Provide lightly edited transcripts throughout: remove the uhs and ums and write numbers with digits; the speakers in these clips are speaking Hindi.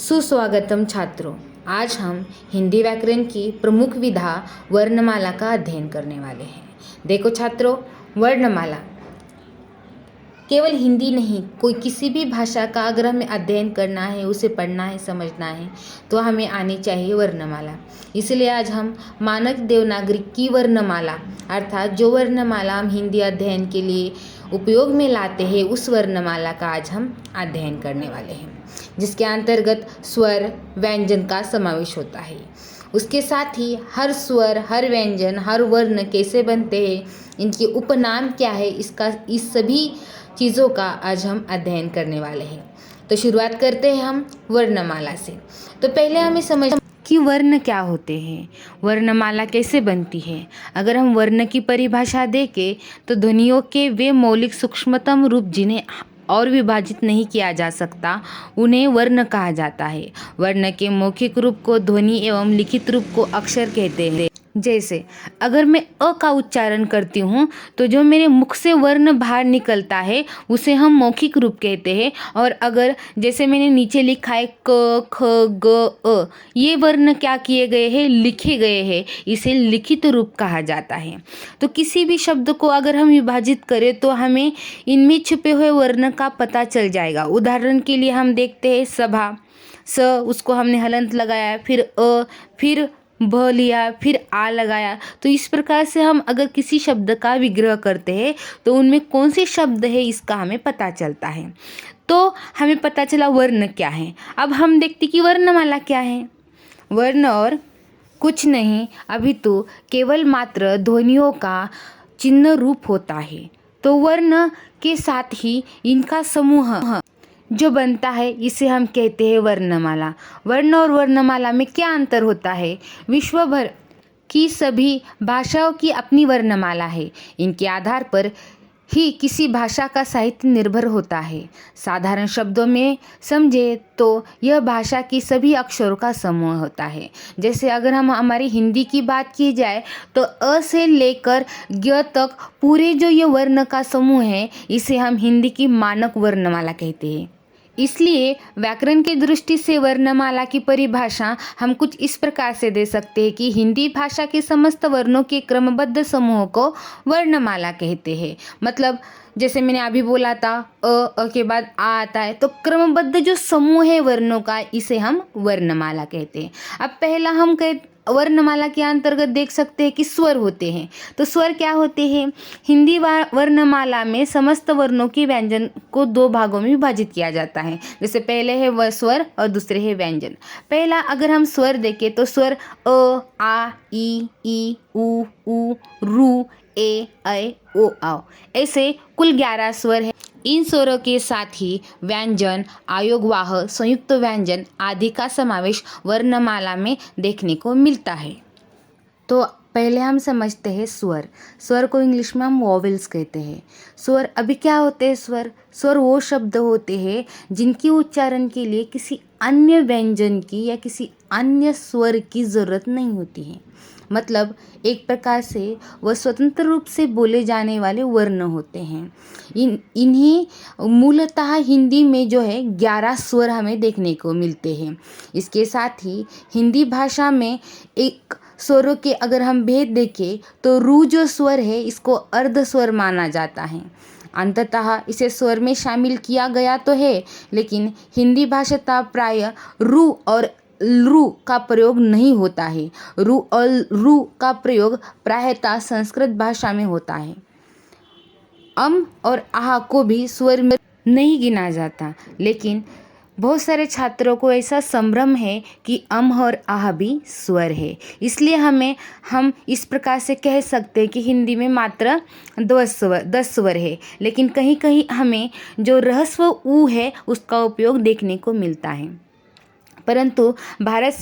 सुस्वागतम छात्रों। आज हम हिंदी व्याकरण की प्रमुख विधा वर्णमाला का अध्ययन करने वाले हैं। देखो छात्रों, वर्णमाला केवल हिंदी नहीं, कोई किसी भी भाषा का अगर हमें अध्ययन करना है, उसे पढ़ना है, समझना है तो हमें आनी चाहिए वर्णमाला। इसलिए आज हम मानक देवनागरी की वर्णमाला अर्थात जो वर्णमाला हम हिंदी अध्ययन के लिए उपयोग में लाते हैं उस वर्णमाला का आज हम अध्ययन करने वाले हैं, जिसके अंतर्गत स्वर व्यंजन का समावेश होता है। उसके साथ ही हर स्वर, हर व्यंजन, हर वर्ण कैसे बनते हैं, इनके उपनाम क्या है, इस सभी चीज़ों का आज हम अध्ययन करने वाले हैं। तो शुरुआत करते हैं हम वर्णमाला से। तो पहले हमें समझ कि वर्ण क्या होते हैं, वर्णमाला कैसे बनती है। अगर हम वर्ण की परिभाषा देखें तो ध्वनियों के वे मौलिक सूक्ष्मतम रूप जिन्हें और विभाजित नहीं किया जा सकता उन्हें वर्ण कहा जाता है। वर्ण के मौखिक रूप को ध्वनि एवं लिखित रूप को अक्षर कहते हैं। जैसे अगर मैं अ का उच्चारण करती हूँ तो जो मेरे मुख से वर्ण बाहर निकलता है उसे हम मौखिक रूप कहते हैं। और अगर जैसे मैंने नीचे लिखा है क ख ग अ, ये वर्ण क्या किए गए हैं, लिखे गए हैं, इसे लिखित रूप कहा जाता है। तो किसी भी शब्द को अगर हम विभाजित करें तो हमें इनमें छुपे हुए वर्ण का पता चल जाएगा। उदाहरण के लिए हम देखते हैं सभा, स उसको हमने हलंत लगाया, फिर अ, फिर भ लिया, फिर आ लगाया। तो इस प्रकार से हम अगर किसी शब्द का विग्रह करते हैं तो उनमें कौन से शब्द है इसका हमें पता चलता है। तो हमें पता चला वर्ण क्या है। अब हम देखते कि वर्णमाला क्या है। वर्ण और कुछ नहीं अभितु केवल मात्र ध्वनियों का चिन्ह रूप होता है। तो वर्ण के साथ ही इनका समूह जो बनता है इसे हम कहते हैं वर्णमाला। वर्ण और वर्णमाला में क्या अंतर होता है? विश्व भर की सभी भाषाओं की अपनी वर्णमाला है। इनके आधार पर ही किसी भाषा का साहित्य निर्भर होता है। साधारण शब्दों में समझे तो यह भाषा की सभी अक्षरों का समूह होता है। जैसे अगर हम हमारी हिंदी की बात की जाए तो अ से लेकर ग तक पूरे जो ये वर्ण का समूह है इसे हम हिंदी की मानक वर्णमाला कहते हैं। इसलिए व्याकरण की दृष्टि से वर्णमाला की परिभाषा हम कुछ इस प्रकार से दे सकते हैं कि हिंदी भाषा के समस्त वर्णों के क्रमबद्ध समूह को वर्णमाला कहते हैं। मतलब जैसे मैंने अभी बोला था अ के बाद आ आता है, तो क्रमबद्ध जो समूह है वर्णों का इसे हम वर्णमाला कहते हैं। अब पहला हम वर्णमाला के अंतर्गत देख सकते हैं कि स्वर होते हैं। तो स्वर क्या होते हैं? हिंदी वर्णमाला में समस्त वर्णों के व्यंजन को दो भागों में विभाजित किया जाता है। जैसे पहले है वह स्वर और दूसरे है व्यंजन। पहला अगर हम स्वर देखें तो स्वर अ, आ, ई, उ, रू, ए, ऐ, ओ, औ, ऐसे कुल 11 स्वर है। इन स्वरों के साथ ही व्यंजन, आयोगवाह, संयुक्त व्यंजन आदि का समावेश वर्णमाला में देखने को मिलता है। तो पहले हम समझते हैं स्वर। स्वर को इंग्लिश में हम वॉवेल्स कहते हैं। स्वर अभी क्या होते हैं? स्वर वो शब्द होते हैं जिनकी उच्चारण के लिए किसी अन्य व्यंजन की या किसी अन्य स्वर की ज़रूरत नहीं होती है। मतलब एक प्रकार से वह स्वतंत्र रूप से बोले जाने वाले वर्ण होते हैं। इन्हीं मूलतः हिंदी में जो है 11 स्वर हमें देखने को मिलते हैं। इसके साथ ही हिंदी भाषा में एक स्वरों के अगर हम भेद देखें तो रू जो स्वर है इसको अर्ध स्वर माना जाता है। अंततः इसे स्वर में शामिल किया गया तो है, लेकिन हिंदी भाषा प्राय रू और रू का प्रयोग नहीं होता है। रू और रू का प्रयोग प्रायतः संस्कृत भाषा में होता है। और आह को भी स्वर में नहीं गिना जाता, लेकिन बहुत सारे छात्रों को ऐसा संभ्रम है कि और आह भी स्वर है। इसलिए हम इस प्रकार से कह सकते हैं कि हिंदी में मात्र 10 स्वर है, लेकिन कहीं कहीं हमें जो ह्रस्व ऊ है उसका उपयोग देखने को मिलता है। परंतु भारत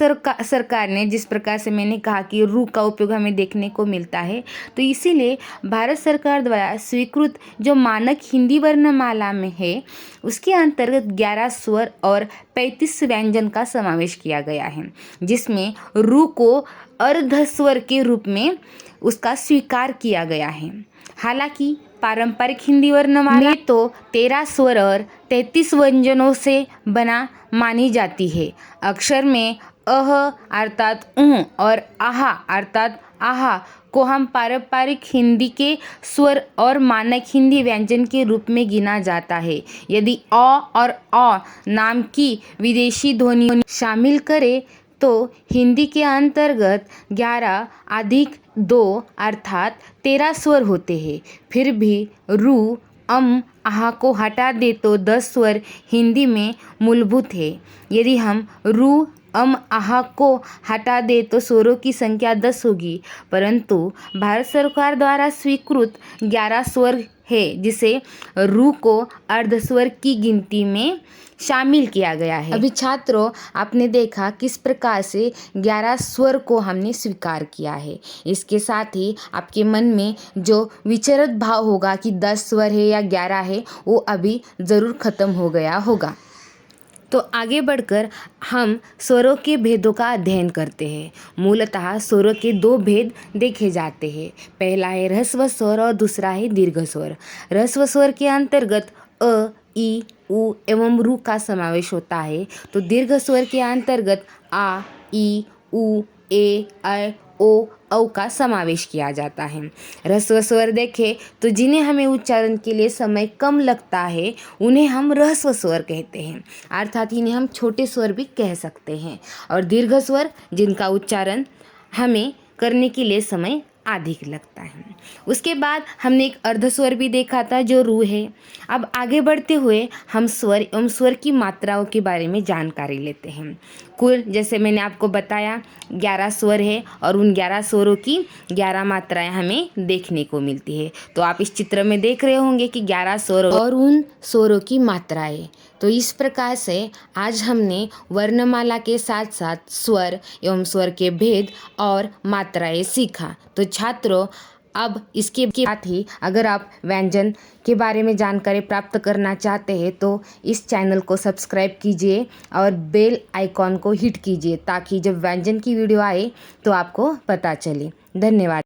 सरकार ने जिस प्रकार से मैंने कहा कि रू का उपयोग हमें देखने को मिलता है, तो इसीलिए भारत सरकार द्वारा स्वीकृत जो मानक हिंदी वर्णमाला में है उसके अंतर्गत 11 स्वर और 35 व्यंजन का समावेश किया गया है, जिसमें रू को अर्ध स्वर के रूप में उसका स्वीकार किया गया है। हालांकि पारंपरिक हिंदी वर्णमाला में तो 13 स्वर और 33 व्यंजनों से बना मानी जाती है। अक्षर में अह अर्थात और आहा अर्थात आहा को हम पारंपरिक हिंदी के स्वर और मानक हिंदी व्यंजन के रूप में गिना जाता है। यदि अ और अ नाम की विदेशी ध्वनि शामिल करें तो हिंदी के अंतर्गत 11 अधिक 2 अर्थात 13 स्वर होते हैं। फिर भी रू आहा को हटा दे तो 10 स्वर हिंदी में मूलभूत है। यदि हम रू आहा को हटा दे तो स्वरों की संख्या 10 होगी, परंतु भारत सरकार द्वारा स्वीकृत 11 स्वर है, जिसे रू को अर्धस्वर की गिनती में शामिल किया गया है। अभी छात्रों, आपने देखा किस प्रकार से 11 स्वर को हमने स्वीकार किया है। इसके साथ ही आपके मन में जो विचलित भाव होगा कि 10 स्वर है या 11 है, वो अभी ज़रूर ख़त्म हो गया होगा। तो आगे बढ़कर हम स्वरों के भेदों का अध्ययन करते हैं। मूलतः स्वरों के 2 भेद देखे जाते हैं। पहला है ह्रस्व स्वर और दूसरा है दीर्घ स्वर। ह्रस्व स्वर के अंतर्गत अ, ई, उ एवं रू का समावेश होता है, तो दीर्घ स्वर के अंतर्गत आ, ई, उ, ए, ऐ, ओ, औ का समावेश किया जाता है। ह्रस्व स्वर देखें तो जिन्हें हमें उच्चारण के लिए समय कम लगता है, उन्हें हम ह्रस्व स्वर कहते हैं, अर्थात इन्हें हम छोटे स्वर भी कह सकते हैं। और दीर्घ स्वर जिनका उच्चारण हमें करने के लिए समय अधिक लगता है। उसके बाद हमने एक अर्धस्वर भी देखा था जो रू है। अब आगे बढ़ते हुए हम स्वर एवं स्वर की मात्राओं के बारे में जानकारी लेते हैं। कुल जैसे मैंने आपको बताया 11 स्वर है और उन 11 स्वरों की 11 मात्राएं हमें देखने को मिलती है। तो आप इस चित्र में देख रहे होंगे कि 11 स्वर और उन स्वरों की मात्राएं। तो इस प्रकार से आज हमने वर्णमाला के साथ साथ स्वर एवं स्वर के भेद और मात्राएं सीखा। तो छात्रों, अब इसके साथ ही अगर आप व्यंजन के बारे में जानकारी प्राप्त करना चाहते हैं तो इस चैनल को सब्सक्राइब कीजिए और बेल आइकॉन को हिट कीजिए, ताकि जब व्यंजन की वीडियो आए तो आपको पता चले। धन्यवाद।